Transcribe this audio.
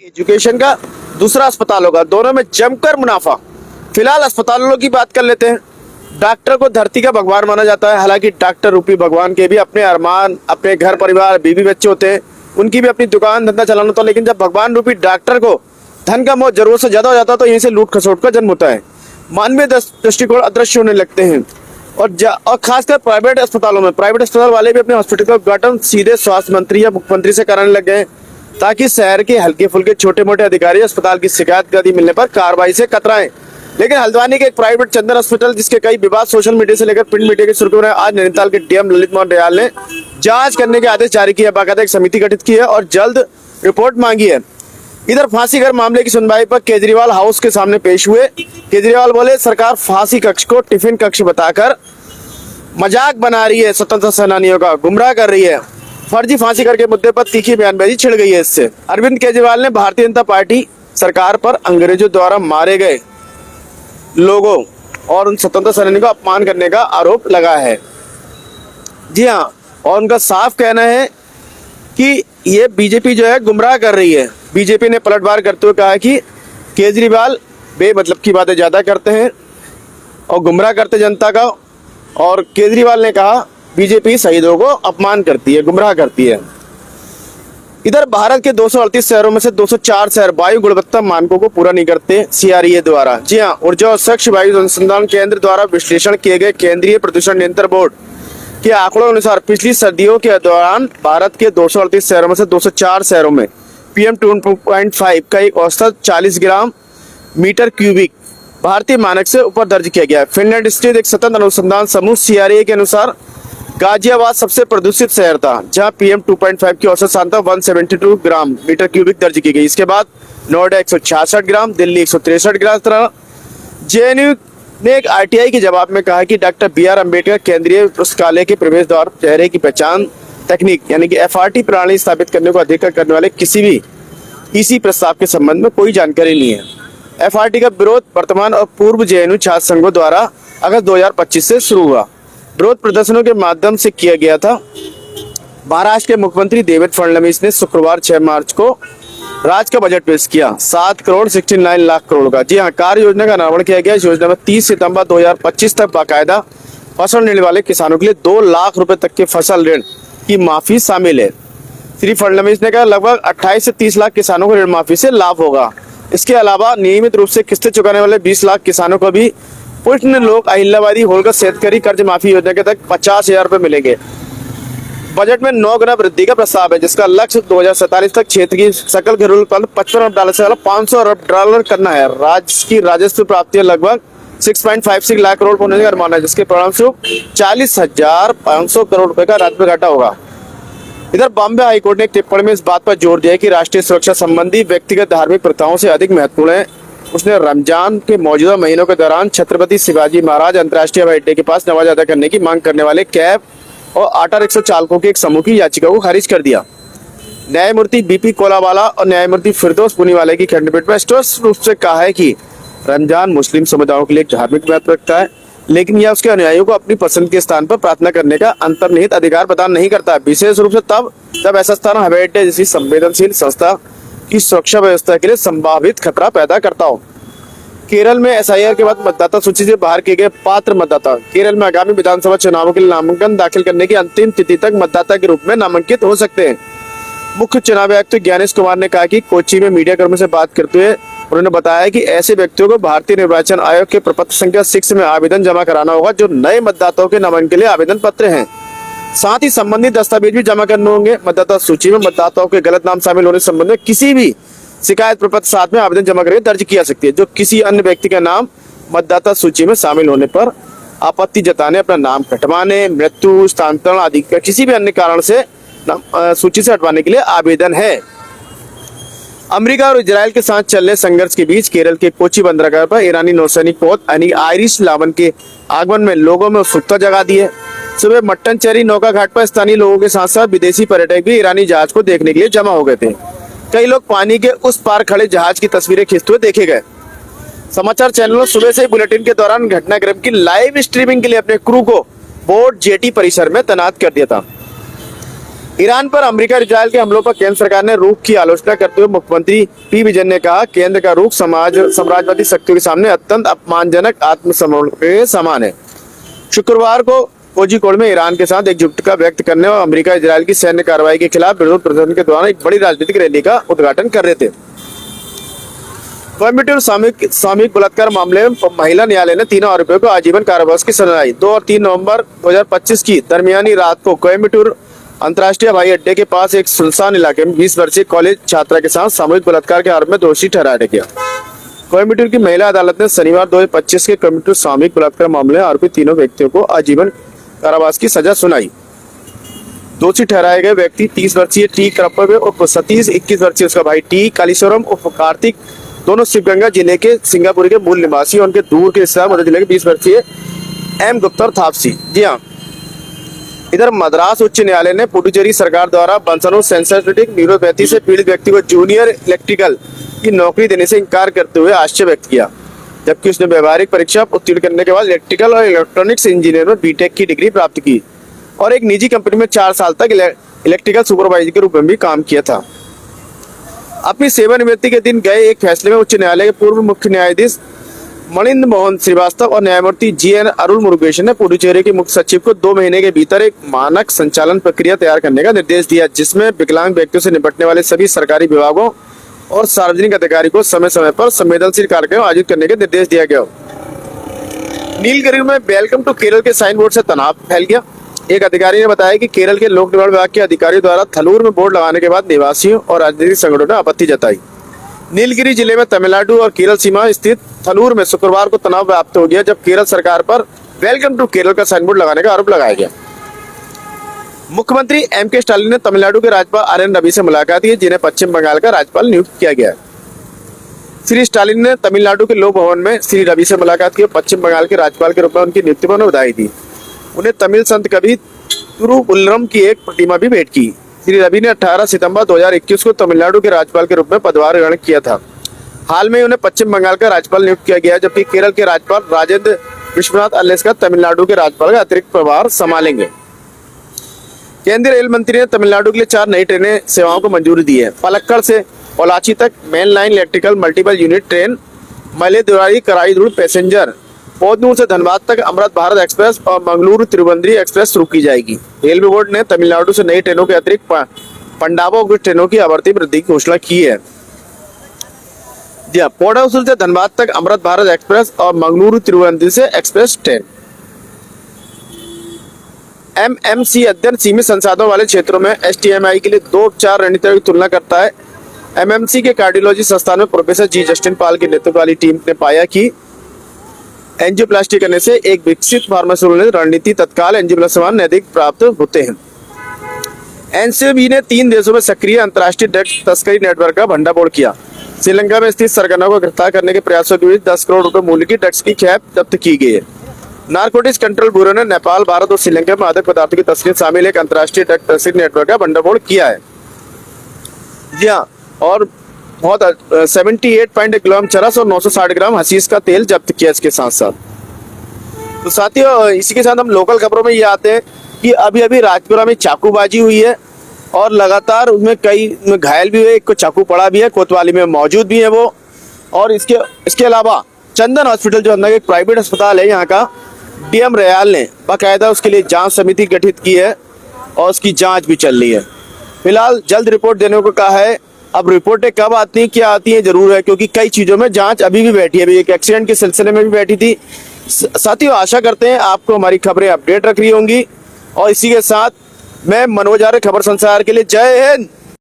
Education का, दूसरा अस्पतालों का, दोनों में जमकर मुनाफा। फिलहाल अस्पतालों की बात कर लेते हैं। डॉक्टर को धरती का भगवान माना जाता है। हालांकि डॉक्टर रूपी भगवान के भी अपने अरमान, अपने घर परिवार, बीवी बच्चे होते हैं, उनकी भी अपनी दुकान धंधा चलाना होता है। लेकिन जब भगवान रूपी डॉक्टर को धन का मोह जरूरत से ज्यादा हो जाता है तो यहीं से लूट खसोट का जन्म होता है। मानवीय दृष्टिकोण अदृश्य होने लगते हैं। और खासकर प्राइवेट अस्पतालों में प्राइवेट अस्पताल वाले भी अपने हॉस्पिटल का उद्घाटन सीधे स्वास्थ्य मंत्री या मुख्यमंत्री से कराने लग गए, ताकि शहर के हल्के फुल्के छोटे मोटे अधिकारी अस्पताल की शिकायत कर मिलने पर कार्रवाई से कतराएं। लेकिन हल्द्वानी के एक प्राइवेट चंदन हॉस्पिटल, जिसके कई विवाद सोशल मीडिया से लेकर प्रिंट मीडिया के सुर्खियों में, आज नैनीताल के डीएम ललित मोहन दयाल ने जांच करने के आदेश जारी किए, बाकायदा एक समिति गठित की है और जल्द रिपोर्ट मांगी है। इधर फांसी घर मामले की सुनवाई पर केजरीवाल हाउस के सामने पेश हुए। केजरीवाल बोले, सरकार फांसी कक्ष को टिफिन कक्ष बताकर मजाक बना रही है, स्वतंत्रता सेनानियों का गुमराह कर रही है। फर्जी फांसी घर के मुद्दे पर तीखी बयानबाजी छिड़ गई है। इससे अरविंद केजरीवाल ने भारतीय जनता पार्टी सरकार पर अंग्रेजों द्वारा मारे गए लोगों और उन स्वतंत्रता सेनानियों का अपमान करने का आरोप लगा है। जी हाँ, और उनका साफ कहना है कि ये बीजेपी जो है गुमराह कर रही है। बीजेपी ने पलटवार करते हुए कहा कि केजरीवाल बेमतलब की बातें ज्यादा करते हैं और गुमराह करते जनता का। और केजरीवाल ने कहा बीजेपी शहीदों को अपमान करती है, गुमराह करती है। इधर भारत के 238 शहरों में से 204 शहर वायु गुणवत्ता मानकों को पूरा नहीं करते सीआरईए द्वारा। जी हाँ, ऊर्जा और स्वच्छ वायु अनुसंधान केंद्र द्वारा विश्लेषण किए गए केंद्रीय प्रदूषण नियंत्रण बोर्ड के आंकड़ों के अनुसार पिछली सर्दियों के दौरान भारत के 238 शहरों में से 204 शहरों में PM 2.5 का एक औसत 40 ग्राम मीटर क्यूबिक भारतीय मानक से ऊपर दर्ज किया गया है। फिनलैंड स्थित एक स्वतंत्र अनुसंधान समूह सीआरईए के अनुसार गाजियाबाद सबसे प्रदूषित शहर था, जहां PM 2.5 की औसत सांद्रता 172 ग्राम मीटर क्यूबिक दर्ज की गई। इसके बाद नोएडा 166 ग्राम, दिल्ली 163 ग्राम। जेएनयू ने एक आरटीआई के जवाब में कहा कि डॉक्टर BR अम्बेडकर केंद्रीय पुस्तकालय के प्रवेश द्वार चेहरे की पहचान तकनीक यानी कि FRT प्रणाली स्थापित करने को अधिकार करने वाले किसी भी इसी प्रस्ताव के संबंध में कोई जानकारी नहीं है। FRT का विरोध वर्तमान और पूर्व जेएनयू छात्र संघों द्वारा अगस्त 2025 से शुरू हुआ। विरोध प्रदर्शनों के माध्यम से किया गया था। महाराष्ट्र के मुख्यमंत्री देवेंद्र फडणवीस ने शुक्रवार 6 मार्च को राज्य का बजट पेश किया, 7 करोड़ 69 लाख करोड़ का। जी हाँ, कार्य योजना का अनावरण किया गया। इस योजना में 30 सितंबर 2025 तक बाकायदा फसल लेने वाले किसानों के लिए 2 लाख रुपए तक के फसल ऋण की माफी शामिल है। श्री फडणवीस ने कहा लगभग 28 से 30 लाख किसानों को ऋण माफी से लाभ होगा। इसके अलावा नियमित रूप से किस्तें चुकाने वाले 20 लाख किसानों को भी पुष्ण लोक अहिल्यावादी होलकर शेतकरी कर्ज माफी योजना के तहत 50,000 रुपए मिलेंगे। बजट में 9 गुना वृद्धि का प्रस्ताव है, जिसका लक्ष्य 2047 तक क्षेत्र की सकल घरेलू उत्पादन $55 से $500 अरब करना है। राज्य की राजस्व प्राप्तियां लगभग 6.56 लाख करोड़ होने का अनुमान है, जिसके परिणामस्वरूप 40,500 करोड़ रुपए का राजस्व घाटा होगा। इधर बॉम्बे हाईकोर्ट ने एक टिप्पणी में इस बात पर जोर दिया कि राष्ट्रीय सुरक्षा संबंधी व्यक्तिगत धार्मिक प्रथाओं से अधिक महत्वपूर्ण है। उसने रमजान के मौजूदा महीनों के दौरान छत्रपति शिवाजी महाराज अंतर्राष्ट्रीय हवाई अड्डे के पास नमाज अदा करने की मांग करने वाले कैब और ऑटो रिक्शा चालकों के एक समूह की याचिका को खारिज कर दिया। न्यायमूर्ति BP कोलावाला और न्यायमूर्ति फिरदौस पुनीवाले की खंडपीठ में स्पष्ट रूप से कहा है कि रमजान मुस्लिम समुदायों के लिए धार्मिक महत्व रखता है, लेकिन यह उसके अनुयायियों को अपनी पसंद के स्थान पर प्रार्थना करने का अंतर्निहित अधिकार प्रदान नहीं करता, विशेष रूप से जब ऐसा स्थान हवाई अड्डे जैसी संवेदनशील संस्था की सुरक्षा व्यवस्था के लिए संभावित खतरा पैदा करता हो। केरल में SIR के बाद मतदाता सूची से बाहर किए गए पात्र मतदाता केरल में आगामी विधानसभा चुनावों के लिए नामांकन दाखिल करने की अंतिम तिथि तक मतदाता के रूप में नामांकित हो सकते हैं। मुख्य चुनाव आयुक्त ज्ञानेश कुमार ने कहा कि कोच्चि में मीडिया कर्मियों से बात करते हुए उन्होंने बताया कि ऐसे व्यक्तियों को भारतीय निर्वाचन आयोग के प्रपत्र संख्या 6 में आवेदन जमा कराना होगा, जो नए मतदाताओं के नामांकन के लिए आवेदन पत्र हैं। साथ ही संबंधित दस्तावेज भी जमा करने होंगे। मतदाता सूची में मतदाताओं के गलत नाम शामिल होने संबंध में किसी भी शिकायत प्रपत्र साथ में आवेदन जमा करके दर्ज किया सकती है। जो किसी अन्य व्यक्ति का नाम मतदाता सूची में शामिल होने पर आपत्ति जताने, अपना नाम हटवाने, मृत्यु, स्थानांतरण आदि का किसी भी अन्य कारण से सूची से हटवाने के लिए आवेदन है। अमेरिका और इजराइल के साथ चल रहे संघर्ष के बीच केरल के कोच्चि बंदरगाह पर ईरानी नौसैनिक पोत यानी आयरिश लावन के आगमन में लोगों में उत्सुकता जगा दी है। सुबह मट्टनचेरी नौका घाट पर स्थानीय लोगों के साथ साथ विदेशी पर्यटक भी ईरानी जहाज को देखने के लिए जमा हो गए थे। कई लोग पानी के उस पार खड़े जहाज की तस्वीरें खींचते हुए देखे गए। समाचार चैनलों सुबह से बुलेटिन के दौरान घटनाक्रम की लाइव स्ट्रीमिंग के लिए अपने क्रू को बोट जेटी परिसर में तैनात कर दिया था। ईरान पर अमेरिका इजरायल के हमलों पर केंद्र सरकार ने रुख की आलोचना करते हुए मुख्यमंत्री पी विजयन ने कहा, केंद्र का रुख साम्राज्यवादी शक्तियों के सामने अत्यंत अपमानजनक आत्मसमर्पण के समान है। शुक्रवार को कोझिकोड में ईरान के साथ एकजुटता व्यक्त करने और अमेरिका इजरायल की सैन्य कार्रवाई के खिलाफ विरोध प्रदर्शन के दौरान एक बड़ी राजनीतिक रैली का उद्घाटन कर रहे थे। कोयम्बटूर सामूहिक बलात्कार मामले में महिला न्यायालय ने तीनों आरोपियों को आजीवन कारावास की सजा दी। 2 और 3 नवंबर 2025 की दरमियानी रात को कोयम्बटूर अंतर्राष्ट्रीय हवाई अड्डे के पास एक सुनसान इलाके में 20 वर्षीय कॉलेज छात्रा के साथ सामूहिक बलात्कार के आरोप में दोषी ठहराया गया। कोयम्बटूर की महिला अदालत ने शनिवार 2025 के कोयम्बटूर सामूहिक बलात्कार मामले में आरोपी तीनों व्यक्तियों को आजीवन कारावास की सजा सुनाई। दोषी ठहराए गए व्यक्ति 30 वर्षीय टी करप्पवे उर्फ सतीश, 21 वर्षीय उसका भाई टी कालीश्वरम उर्फ कार्तिक, दोनों शिवगंगा जिले के सिंगापुर के मूल निवासी और उनके दूर के रिश्तेदार मध्य जिले के 20 वर्षीय एम गुप्ता और थापसी। जी हाँ, इधर मद्रास उच्च न्यायालय ने पुडुचेरी सरकार द्वारा बंसनो सेंसिटिव न्यूरोपैथी से पीड़ित व्यक्ति को जूनियर इलेक्ट्रिकल की नौकरी देने से इनकार करते हुए आश्चर्य व्यक्त किया, जबकि उसने व्यवहारिक परीक्षा उत्तीर्ण करने के बाद इलेक्ट्रिकल और इलेक्ट्रॉनिक्स इंजीनियर में बीटेक की डिग्री प्राप्त की और एक निजी कंपनी में 4 साल तक इलेक्ट्रिकल सुपरवाइजर के रूप में भी काम किया था। अपनी सेवानिवृत्ति के दिन गए एक फैसले में उच्च न्यायालय के पूर्व मुख्य न्यायाधीश मणिंद्र मोहन श्रीवास्तव और न्यायमूर्ति GN अरुण मुरुगेशन ने पुडुचेरी के मुख्य सचिव को 2 महीने के भीतर एक मानक संचालन प्रक्रिया तैयार करने का निर्देश दिया, जिसमें विकलांग व्यक्तियों से निपटने वाले सभी सरकारी विभागों और सार्वजनिक अधिकारी को समय समय पर संवेदनशील कार्यक्रम आयोजित करने के निर्देश दिया गया। नीलगिरी में वेलकम टू केरल के साइन बोर्ड से तनाव फैल गया। एक अधिकारी ने बताया कि केरल के लोक निर्माण विभाग के अधिकारियों द्वारा थलूर में बोर्ड लगाने के बाद निवासियों और राजनीतिक संगठनों ने आपत्ति जताई। नीलगिरी जिले में तमिलनाडु और केरल सीमा स्थित थलूर में शुक्रवार को तनाव व्याप्त हो गया, जब केरल सरकार पर वेलकम टू केरल का साइन बोर्ड लगाने का आरोप लगाया गया। मुख्यमंत्री M.K. स्टालिन ने तमिलनाडु के राज्यपाल RN रवि से मुलाकात की, जिन्हें पश्चिम बंगाल का राज्यपाल नियुक्त किया गया है। श्री स्टालिन ने तमिलनाडु के लोक भवन में श्री रवि से मुलाकात की और पश्चिम बंगाल के राज्यपाल के रूप में उनकी नियुक्ति पर बधाई दी। उन्हें तमिल संत कवि तिरुवल्लुवरम की एक प्रतिमा भी भेंट की। श्री रवि ने 18 सितंबर 2021 को तमिलनाडु के राज्यपाल के रूप में पदभार ग्रहण किया था। हाल में उन्हें पश्चिम बंगाल का राज्यपाल नियुक्त किया गया, जबकि केरल के राज्यपाल राजेंद्र विश्वनाथ अलेस्का तमिलनाडु के राज्यपाल का अतिरिक्त प्रभार संभालेंगे। केंद्रीय रेल मंत्री ने तमिलनाडु के लिए 4 नई ट्रेनें सेवाओं को मंजूरी दी है। पलक्कड़ से पोलाची तक main line electrical multiple unit train, मलेदुराई कराईदुड़ पैसेंजर, पोदनूर से धनबाद तक अमृत भारत एक्सप्रेस और मंगलुरु तिरुवंतपुरम एक्सप्रेस शुरू की जाएगी। रेलवे बोर्ड ने तमिलनाडु से नई ट्रेनों के अतिरिक्त पंडाबो ट्रेनों की आवर्ती वृद्धि की घोषणा की है। पोडाउसुल से धनबाद तक अमृत भारत एक्सप्रेस और मंगलुरु तिरुवनंतपुरम से एक्सप्रेस ट्रेन। MMC अध्ययन सीमित संसाधनों वाले क्षेत्रों में STMI के लिए 2 उपचार रणनीतियों की तुलना करता है। MMC के कार्डियोलॉजी संस्थान में प्रोफेसर जी जस्टिन पाल के नेतृत्व वाली टीम ने पाया कि एंजियोप्लास्टी करने से एक विकसित फार्मास्यूटिकल रणनीति तत्काल एंजियोप्लास्टी अधिक प्राप्त होते हैं। NCB ने 3 देशों में सक्रिय अंतर्राष्ट्रीय ड्रग्स तस्करी नेटवर्क का भंडाफोड़ किया। श्रीलंका में स्थित सरगना को गिरफ्तार करने के प्रयासों के बीच 10 करोड़ रुपए मूल्य की ड्रग्स की खेप जब्त की गई है। नारकोटिक्स कंट्रोल ब्यूरो ने नेपाल, भारत और श्रीलंका में मादक पदार्थों की तस्करी शामिल एक अंतर्राष्ट्रीय ड्रग तस्करी नेटवर्क का भंडाफोड़ किया है। जी हाँ, और बहुत 78.1 किलोग्राम चरस और 960 ग्राम हशीश का तेल जब्त किया इसके साथ साथ। तो साथियों, इसी के साथ हम लोकल खबरों में ये आते हैं कि अभी अभी राजपुरा में चाकूबाजी हुई है और लगातार उसमें कई घायल भी हुए, एक को चाकू पड़ा भी है, कोतवाली में मौजूद भी है वो। और इसके अलावा चंदन हॉस्पिटल जो अंदर एक प्राइवेट अस्पताल है, यहाँ का DM रयाल ने बाकायदा उसके लिए जांच समिति गठित की है और उसकी जांच भी चल रही है। फिलहाल जल्द रिपोर्ट देने को कहा है। अब रिपोर्टें कब आती हैं, क्या आती हैं, जरूर है, क्योंकि कई चीजों में जांच अभी भी बैठी है। अभी एक एक्सीडेंट के सिलसिले में भी बैठी थी। साथियों, आशा करते हैं आपको हमारी खबरें अपडेट रख रही होंगी और इसी के साथ मैं मनोज आर्य खबर संसार के लिए जय हिंद।